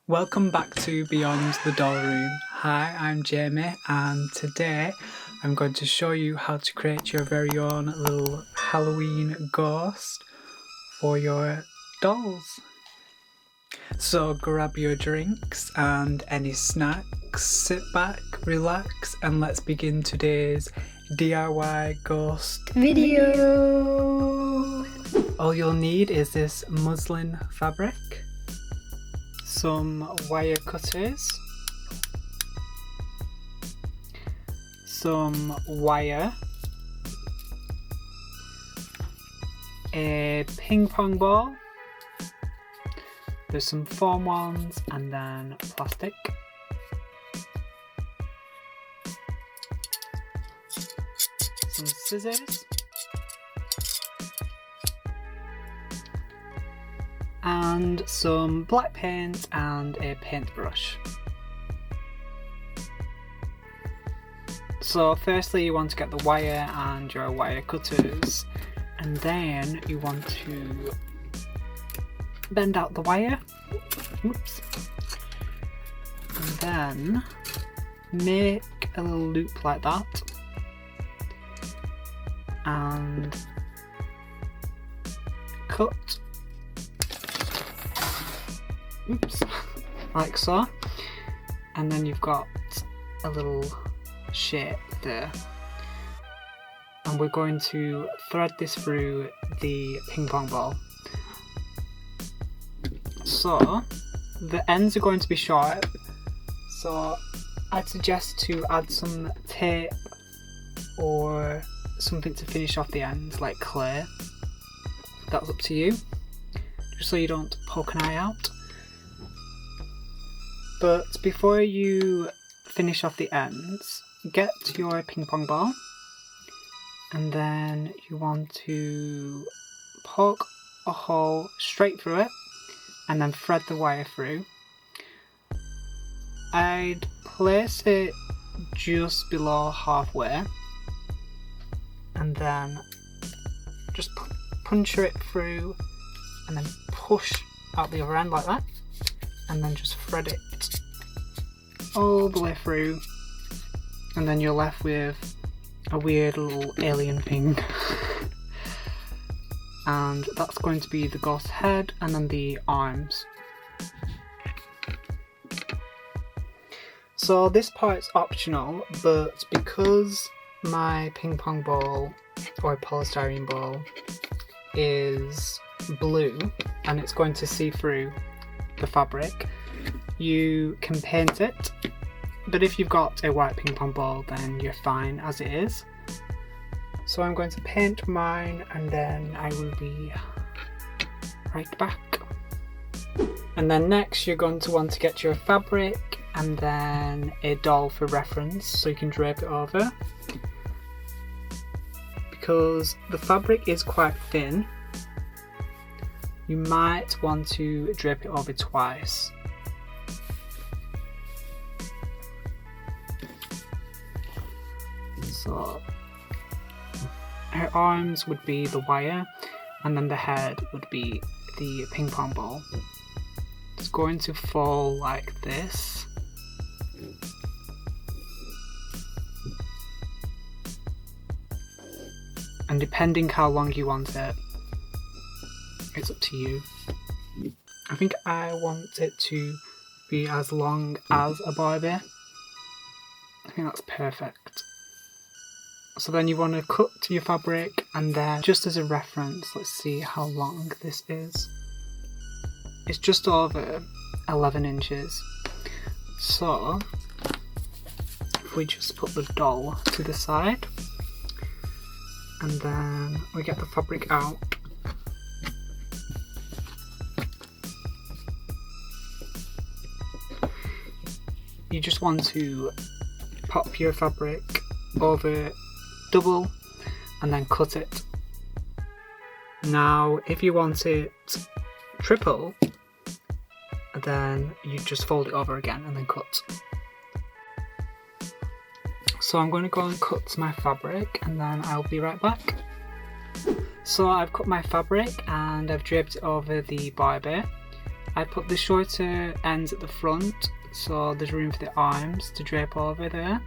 Welcome back to Beyond the Doll Room. Hi, I'm Jamie and today I'm going to show you how to create your very own little Halloween ghost for your dolls. So grab your drinks and any snacks, sit back, relax and let's begin today's DIY ghost video. All you'll need is this muslin fabric, some wire cutters, some wire, a ping pong ball, there's some foam ones and then plastic, some scissors, and some black paint and a paintbrush. So firstly you want to get the wire and your wire cutters, and then you want to bend out the wire. Oops. And then make a little loop like that and cut. Oops, like so, and then you've got a little shape there, and we're going to thread this through the ping pong ball. So the ends are going to be short, so I'd suggest to add some tape or something to finish off the ends, like clay. That's up to you, just so you don't poke an eye out. But before you finish off the ends, get your ping pong ball and then you want to poke a hole straight through it and then thread the wire through. I'd place it just below halfway and then just puncture it through and then push out the other end like that, and then just thread it all the way through, and then you're left with a weird little alien thing. And that's going to be the ghost head and then the arms. So this part's optional, but because my ping pong ball or polystyrene ball is blue and it's going to see through the fabric, you can paint it, but if you've got a white ping pong ball then you're fine as it is. So I'm going to paint mine and then I will be right back. And then next you're going to want to get your fabric and then a doll for reference so you can drape it over. Because the fabric is quite thin, you might want to drape it over twice. So her arms would be the wire and then the head would be the ping pong ball. It's going to fall like this. And depending how long you want it, it's up to you. I think I want it to be as long as a Barbie. I think that's perfect. So then you want to cut to your fabric, and then just as a reference, let's see how long this is. It's just over 11 inches. So if we just put the doll to the side and then we get the fabric out, you just want to pop your fabric over double and then cut it. Now if you want it triple, then you just fold it over again and then cut. So I'm going to go and cut my fabric and then I'll be right back. So I've cut my fabric and I've draped it over the Barbie. I put the shorter ends at the front so there's room for the arms to drape over there,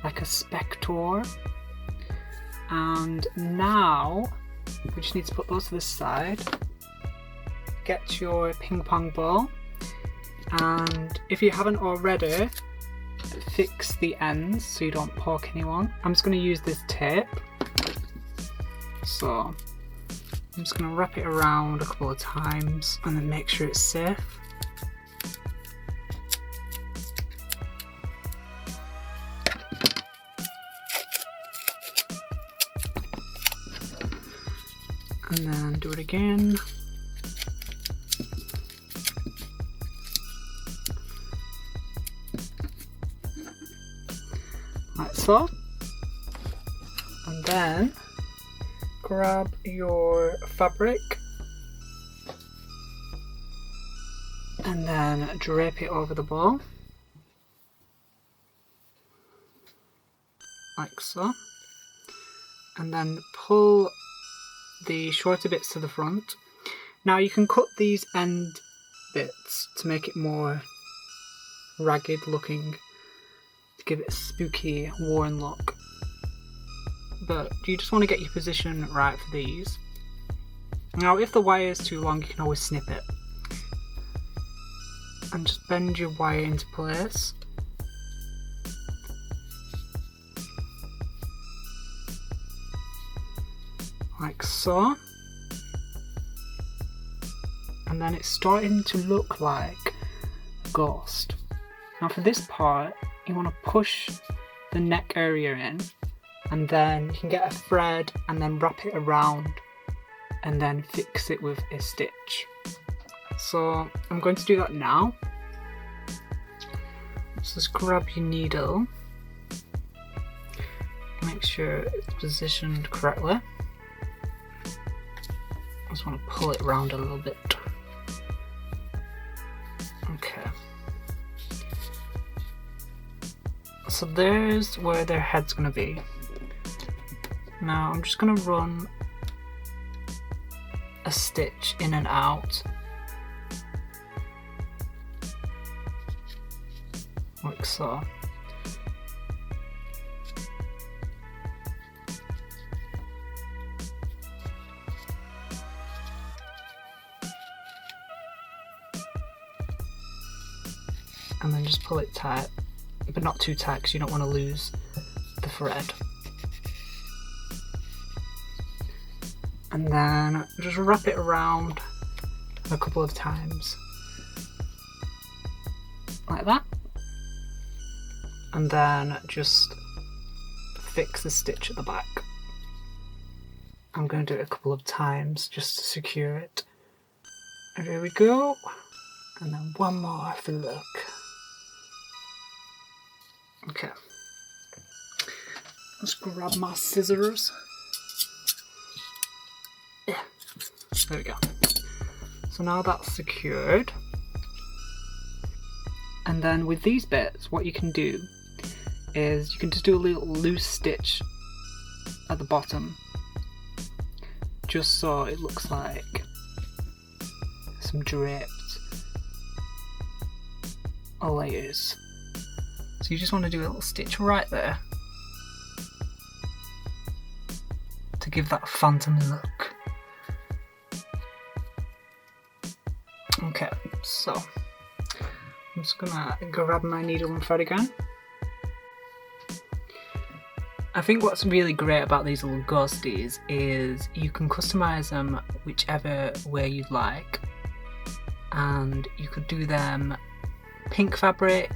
like a spectre. And now we just need to put those to the side. Get your ping pong ball, and if you haven't already, fix the ends so you don't poke anyone. I'm just going to use this tape, so I'm just going to wrap it around a couple of times and then make sure it's safe. And then do it again. Like so. And then grab your fabric and then drape it over the ball. Like so. And then pull the shorter bits to the front. Now you can cut these end bits to make it more ragged looking, to give it a spooky, worn look. But you just want to get your position right for these. Now if the wire is too long, you can always snip it. And just bend your wire into place. Like so. And then it's starting to look like a ghost. Now for this part, you want to push the neck area in, and then you can get a thread and then wrap it around and then fix it with a stitch. So I'm going to do that now. So just grab your needle, make sure it's positioned correctly. I just want to pull it around a little bit. Okay. So there's where their head's going to be. Now I'm just going to run a stitch in and out. Like so. And then just pull it tight, but not too tight because you don't want to lose the thread. And then just wrap it around a couple of times, like that. And then just fix the stitch at the back. I'm going to do it a couple of times just to secure it. And here we go. And then one more for the look. Okay, let's grab my scissors. Yeah, there we go. So now that's secured. And then with these bits, what you can do is you can just do a little loose stitch at the bottom, just so it looks like some draped layers. So you just want to do a little stitch right there to give that phantom look. Okay, so I'm just gonna grab my needle and thread again. I think what's really great about these little ghosties is you can customize them whichever way you'd like, and you could do them pink fabric,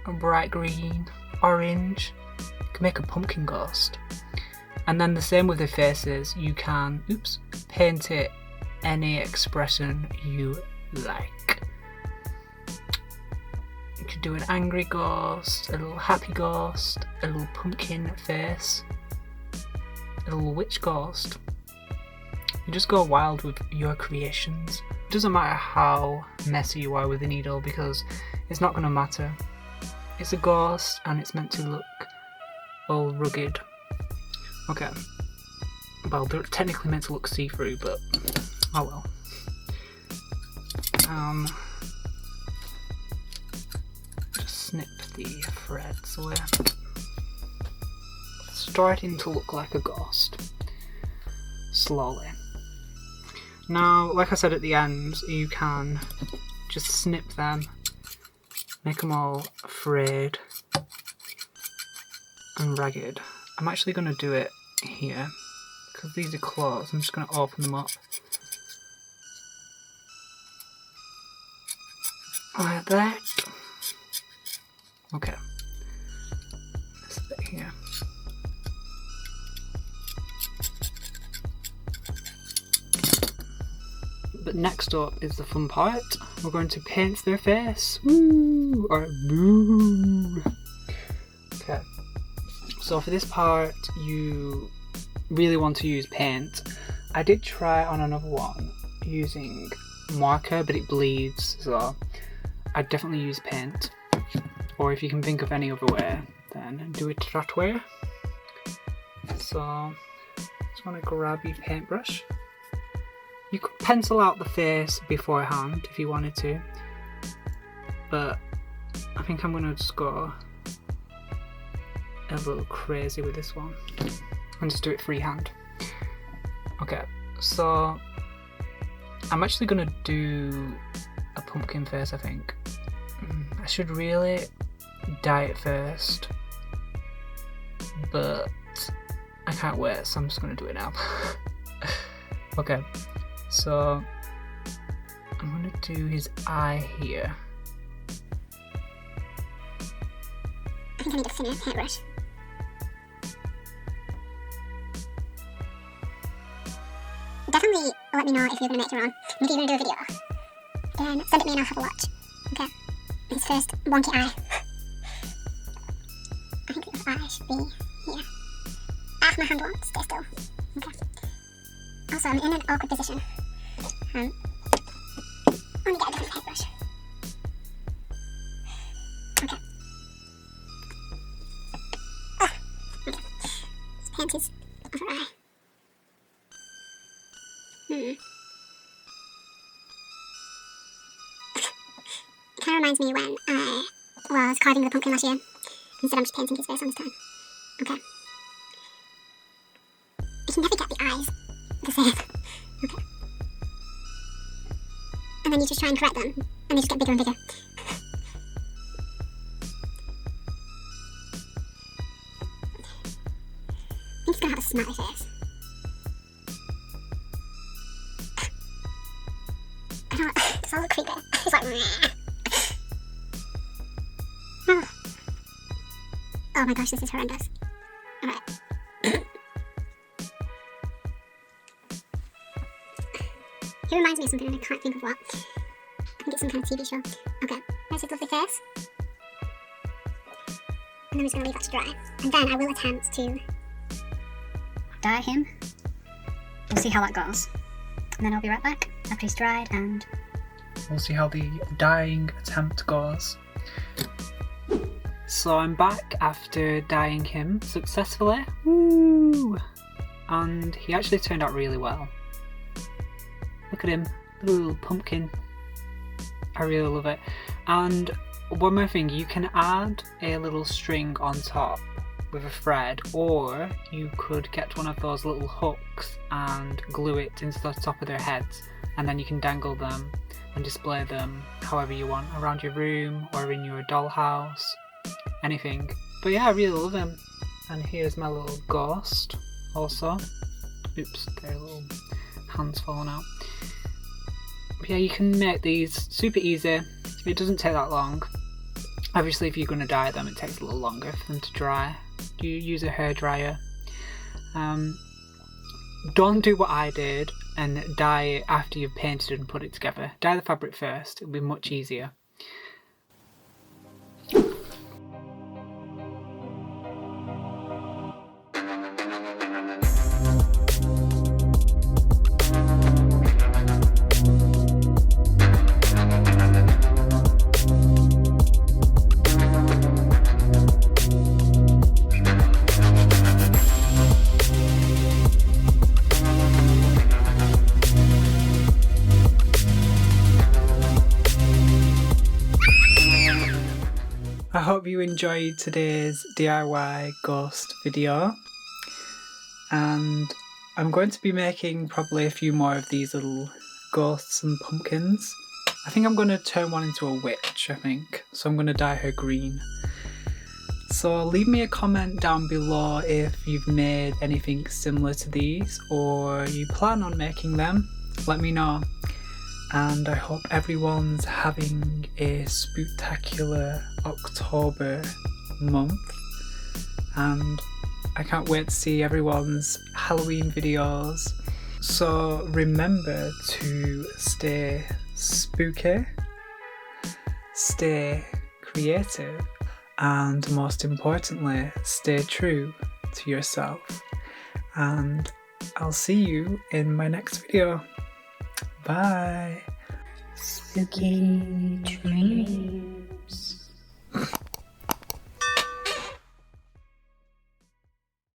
a bright green, orange. You can make a pumpkin ghost. And then the same with the faces, you can paint it any expression you like. You could do an angry ghost, a little happy ghost, a little pumpkin face, a little witch ghost. You just go wild with your creations. It doesn't matter how messy you are with the needle because it's not going to matter. It's a ghost and it's meant to look all rugged. Okay. Well, they're technically meant to look see-through, but oh well. just snip the threads away. Starting to look like a ghost. Slowly. Now, like I said at the end, you can just snip them, make them all frayed and ragged. I'm actually going to do it here, because these are closed. I'm just going to open them up. Like that. Okay. This bit here. But next up is the fun part. We're going to paint their face. Woo! Or boo! Okay. So for this part, you really want to use paint. I did try on another one using marker, but it bleeds, so I'd definitely use paint. Or if you can think of any other way, then do it that way. So, just want to grab your paintbrush. You could pencil out the face beforehand if you wanted to, but I think I'm going to just go a little crazy with this one and just do it freehand. Okay, so I'm actually going to do a pumpkin face, I think. I should really dye it first, but I can't wait, so I'm just going to do it now. Okay, so I'm going to do his eye here. I think I need a thinner paintbrush. Definitely let me know if you're going to make your own. And if you're going to do a video, then send it me and I'll have a watch. Okay. His first wonky eye. I think the eye should be here. Ah, my hand won't stay still. Okay. Also, I'm in an awkward position. Let me get a different paintbrush. Okay. Ah, okay. Let's paint his other eye. It kind of reminds me when I was carving the pumpkin last year. Instead I'm just painting his face on this time. Okay. You can never get the eyes the same. Okay. And then you just try and correct them, and they just get bigger and bigger. He's gonna have a smiley face. I don't know, it's all a little creepy. It's like, meh. Oh my gosh, this is horrendous. Alright. He reminds me of something and I can't think of what. I think it's some kind of TV show. Okay, there's his lovely face. And then we're just going to leave that to dry. And then I will attempt to dye him. We'll see how that goes. And then I'll be right back after he's dried and we'll see how the dyeing attempt goes. So I'm back after dyeing him successfully. Woo! And he actually turned out really well. Look at him, little pumpkin. I really love it. And one more thing, you can add a little string on top with a thread, or you could get one of those little hooks and glue it into the top of their heads, and then you can dangle them and display them however you want, around your room or in your dollhouse, anything. But yeah, I really love him. And here's my little ghost also. Oops, their little hands falling out. But yeah, you can make these super easy. It doesn't take that long. Obviously if you're going to dye them, it takes a little longer for them to dry. You use a hairdryer. Don't do what I did and dye it after you've painted it and put it together. Dye the fabric first, it'll be much easier. I hope you enjoyed today's DIY ghost video, and I'm going to be making probably a few more of these little ghosts and pumpkins. I think I'm going to turn one into a witch, I think, so I'm going to dye her green. So leave me a comment down below if you've made anything similar to these or you plan on making them. Let me know. And I hope everyone's having a spooktacular October month. And I can't wait to see everyone's Halloween videos. So remember to stay spooky, stay creative, and most importantly, stay true to yourself. And I'll see you in my next video. Bye. Spooky dreams.